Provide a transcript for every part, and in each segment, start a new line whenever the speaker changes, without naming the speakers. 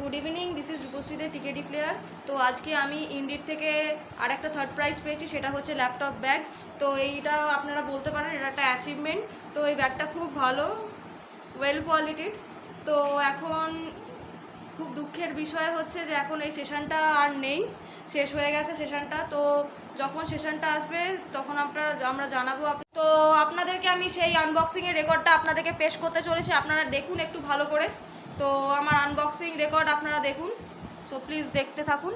Good evening, this is Rupashree Dey TKD player. তো আজকে আমি ইন্ডিড থেকে আর একটা থার্ড প্রাইজ পেয়েছি, সেটা হচ্ছে ল্যাপটপ ব্যাগ। তো এইটা আপনারা বলতে পারেন এটা একটা অ্যাচিভমেন্ট। তো এই ব্যাগটা খুব ভালো, ওয়েল কোয়ালিটির। তো এখন খুব দুঃখের বিষয় হচ্ছে যে এখন এই সেশনটা আর নেই, শেষ হয়ে গেছে সেশনটা। তো যখন সেশনটা আসবে তখন আমরা জানাবো। তো আপনাদেরকে আমি সেই আনবক্সিংয়ের রেকর্ডটা আপনাদেরকে পেশ করতে চলেছি, আপনারা দেখুন একটু ভালো করে। তো আমার আনবক্সিং রেকর্ড আপনারা দেখুন, সো প্লিজ দেখতে থাকুন।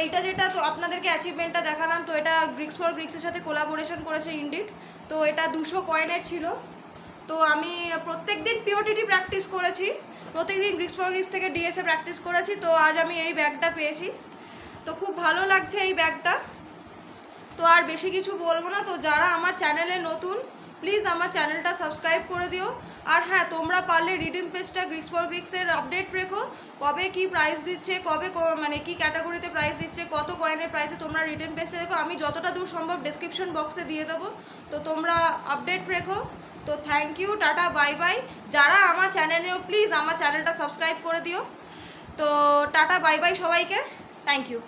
এইটা যেটা তো আপনাদেরকে অ্যাচিভমেন্টটা দেখালাম, তো এটা ব্রিক্স ফর ব্রিক্সের সাথে কোলাবোরেশন করেছে ইন্ডিড। তো এটা 200 কয়েনের ছিল। তো আমি প্রত্যেক দিন পিওটিটি প্র্যাকটিস করেছি, প্রত্যেক দিন ব্রিক্স ফর ব্রিক্স থেকে ডিএসএ প্র্যাকটিস করেছি। তো আজ আমি এই ব্যাগটা পেয়েছি, তো খুব ভালো লাগছে এই ব্যাগটা। তো আর বেশি কিছু বলবো না। তো যারা আমার চ্যানেলে নতুন, প্লিজ আমার চ্যানেলটা সাবস্ক্রাইব করে দিও। আর হ্যাঁ, তোমরা পারলে রিডিম পেজটা ব্রিক্স ফর ব্রিক্সের আপডেট রেখো, কবে কি প্রাইস দিচ্ছে, কবে মানে কি ক্যাটাগরিতে প্রাইস দিচ্ছে, কত কয়েনের প্রাইসে তোমরা রিডিম পেজটা দেখো। আমি যতটা দূর সম্ভব ডেসক্রিপশন বক্সে দিয়ে দেবো, তো তোমরা আপডেট রেখো। তো থ্যাংক ইউ, টাটা, বাই বাই। যারা আমার চ্যানেলেও প্লিজ আমার চ্যানেলটা সাবস্ক্রাইব করে দিও। তো টাটা, বাই বাই সবাইকে, থ্যাংক ইউ।